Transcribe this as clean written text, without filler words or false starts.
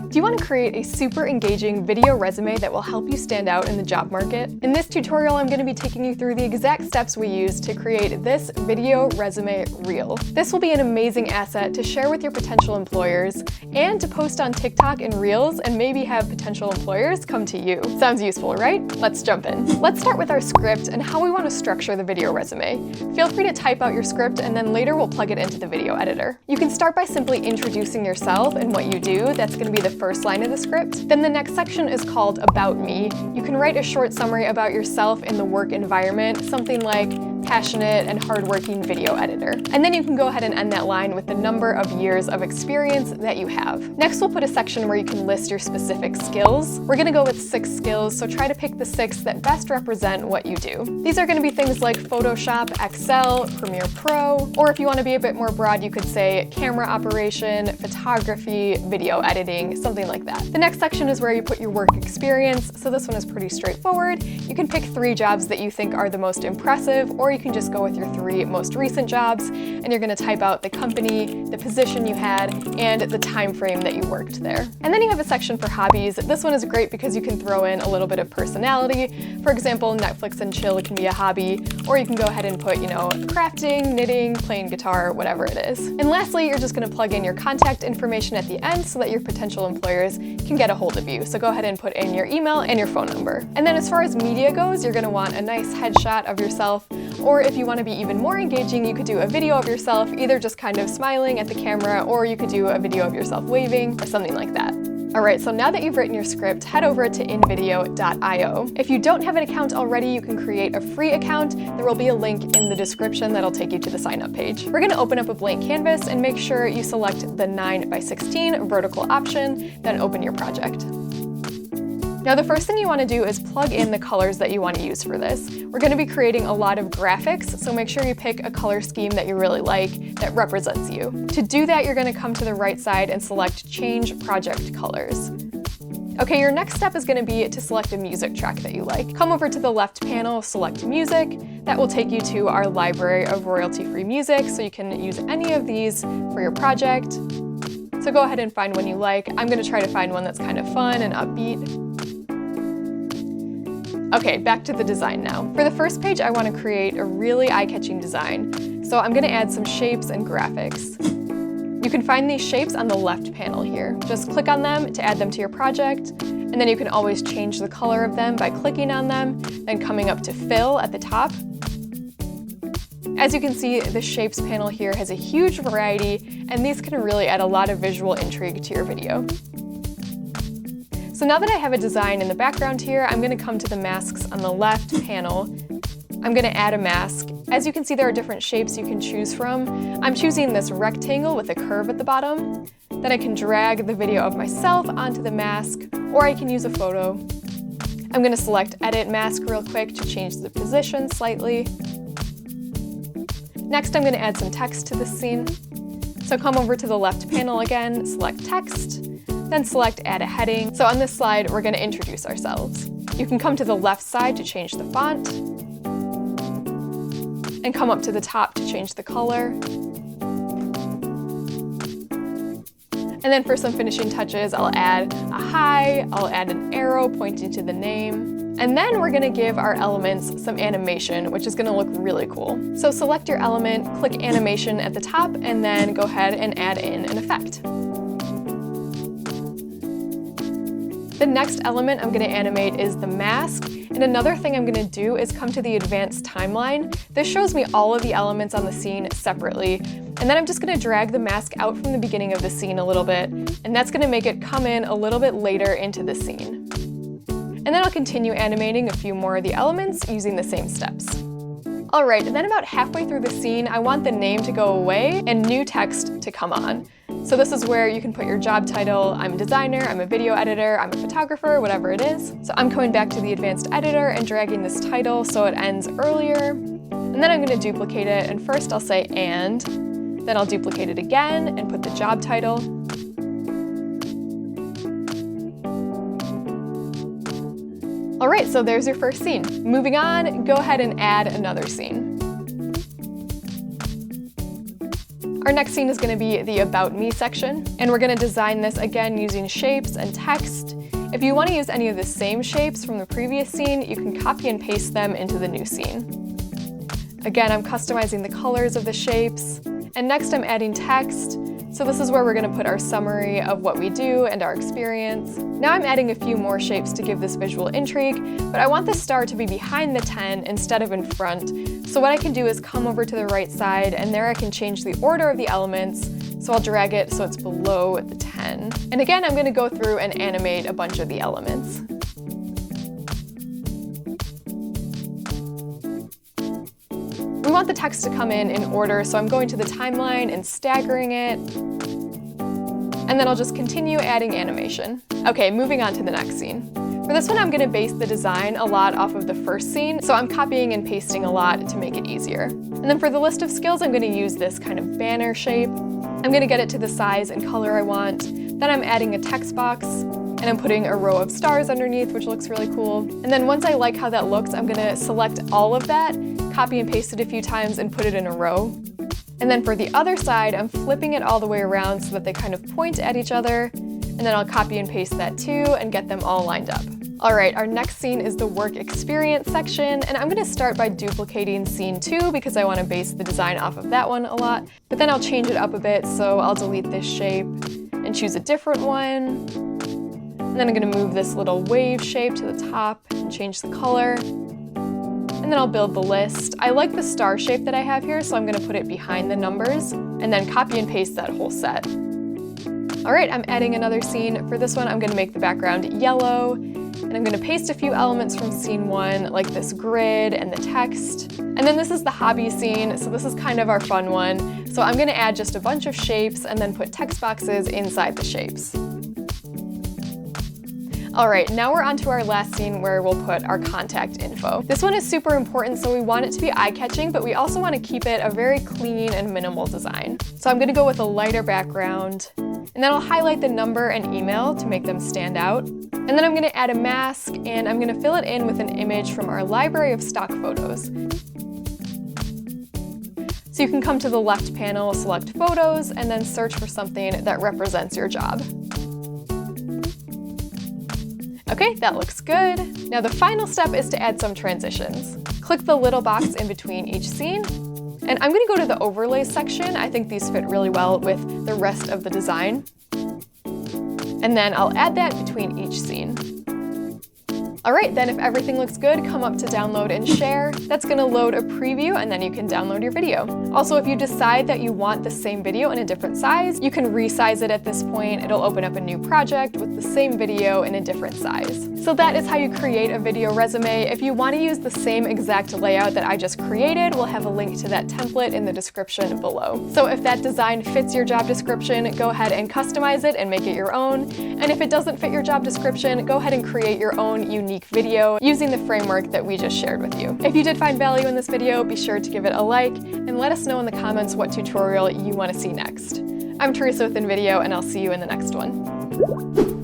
Do you want to create a super engaging video resume that will help you stand out in the job market? In this tutorial, I'm going to be taking you through the exact steps we use to create this video resume reel. This will be an amazing asset to share with your potential employers and to post on TikTok and Reels and maybe have potential employers come to you. Sounds useful, right? Let's jump in. Let's start with our script and how we want to structure the video resume. Feel free to type out your script and then later we'll plug it into the video editor. You can start by simply introducing yourself and what you do. That's going to be the first line of the script. Then the next section is called About Me. You can write a short summary about yourself in the work environment, something like passionate and hardworking video editor. And then you can go ahead and end that line with the number of years of experience that you have. Next, we'll put a section where you can list your specific skills. We're gonna go with 6 skills, so try to pick the 6 that best represent what you do. These are gonna be things like Photoshop, Excel, Premiere Pro, or if you wanna be a bit more broad, you could say camera operation, photography, video editing, something like that. The next section is where you put your work experience, so this one is pretty straightforward. You can pick 3 jobs that you think are the most impressive, or you can just go with your 3 most recent jobs, and you're gonna type out the company, the position you had, and the time frame that you worked there. And then you have a section for hobbies. This one is great because you can throw in a little bit of personality. For example, Netflix and chill can be a hobby, or you can go ahead and put, crafting, knitting, playing guitar, whatever it is. And lastly, you're just gonna plug in your contact information at the end so that your potential employers can get a hold of you. So go ahead and put in your email and your phone number. And then as far as media goes, you're gonna want a nice headshot of yourself, or if you want to be even more engaging, you could do a video of yourself, either just kind of smiling at the camera, or you could do a video of yourself waving, or something like that. Alright, so now that you've written your script, head over to invideo.io. If you don't have an account already, you can create a free account. There will be a link in the description that'll take you to the sign up page. We're going to open up a blank canvas and make sure you select the 9:16 vertical option, then open your project. Now the first thing you want to do is plug in the colors that you want to use for this. We're going to be creating a lot of graphics, so make sure you pick a color scheme that you really like that represents you. To do that, you're going to come to the right side and select Change Project Colors. Okay, your next step is going to be to select a music track that you like. Come over to the left panel, select Music. That will take you to our library of royalty-free music, so you can use any of these for your project. So go ahead and find one you like. I'm going to try to find one that's kind of fun and upbeat. Okay, back to the design now. For the first page, I want to create a really eye-catching design. So I'm going to add some shapes and graphics. You can find these shapes on the left panel here. Just click on them to add them to your project, and then you can always change the color of them by clicking on them, then coming up to Fill at the top. As you can see, the Shapes panel here has a huge variety, and these can really add a lot of visual intrigue to your video. So now that I have a design in the background here, I'm going to come to the masks on the left panel. I'm going to add a mask. As you can see, there are different shapes you can choose from. I'm choosing this rectangle with a curve at the bottom. Then I can drag the video of myself onto the mask, or I can use a photo. I'm going to select Edit Mask real quick to change the position slightly. Next, I'm going to add some text to this scene. So come over to the left panel again, select Text, then select Add a Heading. So on this slide, we're going to introduce ourselves. You can come to the left side to change the font, and come up to the top to change the color. And then for some finishing touches, I'll add a hi, I'll add an arrow pointing to the name. And then we're going to give our elements some animation, which is going to look really cool. So select your element, click Animation at the top, and then go ahead and add in an effect. The next element I'm going to animate is the mask, and another thing I'm going to do is come to the advanced timeline. This shows me all of the elements on the scene separately, and then I'm just going to drag the mask out from the beginning of the scene a little bit, and that's going to make it come in a little bit later into the scene. And then I'll continue animating a few more of the elements using the same steps. Alright, and then about halfway through the scene, I want the name to go away and new text to come on. So this is where you can put your job title. I'm a designer, I'm a video editor, I'm a photographer, whatever it is. So I'm coming back to the advanced editor and dragging this title so it ends earlier. And then I'm going to duplicate it, and first I'll say and, then I'll duplicate it again and put the job title. Alright, so there's your first scene. Moving on, go ahead and add another scene. Our next scene is going to be the About Me section, and we're going to design this again using shapes and text. If you want to use any of the same shapes from the previous scene, you can copy and paste them into the new scene. Again, I'm customizing the colors of the shapes, and next I'm adding text. So this is where we're going to put our summary of what we do and our experience. Now I'm adding a few more shapes to give this visual intrigue, but I want the star to be behind the 10 instead of in front. So what I can do is come over to the right side, and there I can change the order of the elements. So I'll drag it so it's below the 10. And again, I'm going to go through and animate a bunch of the elements. We want the text to come in order, so I'm going to the timeline and staggering it. And then I'll just continue adding animation. Okay, moving on to the next scene. For this one, I'm going to base the design a lot off of the first scene, so I'm copying and pasting a lot to make it easier. And then for the list of skills, I'm going to use this kind of banner shape. I'm going to get it to the size and color I want. Then I'm adding a text box, and I'm putting a row of stars underneath, which looks really cool. And then once I like how that looks, I'm going to select all of that, copy and paste it a few times, and put it in a row. And then for the other side, I'm flipping it all the way around so that they kind of point at each other, and then I'll copy and paste that too and get them all lined up. All right, our next scene is the work experience section, and I'm going to start by duplicating scene 2 because I want to base the design off of that one a lot, but then I'll change it up a bit, so I'll delete this shape and choose a different one. And then I'm going to move this little wave shape to the top and change the color. And then I'll build the list. I like the star shape that I have here, so I'm going to put it behind the numbers and then copy and paste that whole set. All right, I'm adding another scene. For this one, I'm going to make the background yellow, and I'm going to paste a few elements from scene 1, like this grid and the text. And then this is the hobby scene, so this is kind of our fun one. So I'm going to add just a bunch of shapes and then put text boxes inside the shapes. All right, now we're on to our last scene where we'll put our contact info. This one is super important, so we want it to be eye-catching, but we also want to keep it a very clean and minimal design. So I'm going to go with a lighter background, and then I'll highlight the number and email to make them stand out. And then I'm going to add a mask, and I'm going to fill it in with an image from our library of stock photos. So you can come to the left panel, select photos, and then search for something that represents your job. Okay, that looks good. Now the final step is to add some transitions. Click the little box in between each scene, and I'm going to go to the overlays section. I think these fit really well with the rest of the design. And then I'll add that between each scene. All right, then if everything looks good, come up to download and share. That's going to load a preview, and then you can download your video. Also, if you decide that you want the same video in a different size, you can resize it at this point. It'll open up a new project with the same video in a different size. So that is how you create a video resume. If you want to use the same exact layout that I just created, we'll have a link to that template in the description below. So if that design fits your job description, go ahead and customize it and make it your own. And if it doesn't fit your job description, go ahead and create your own unique video using the framework that we just shared with you. If you did find value in this video, be sure to give it a like and let us know in the comments what tutorial you want to see next. I'm Teresa with InVideo, and I'll see you in the next one.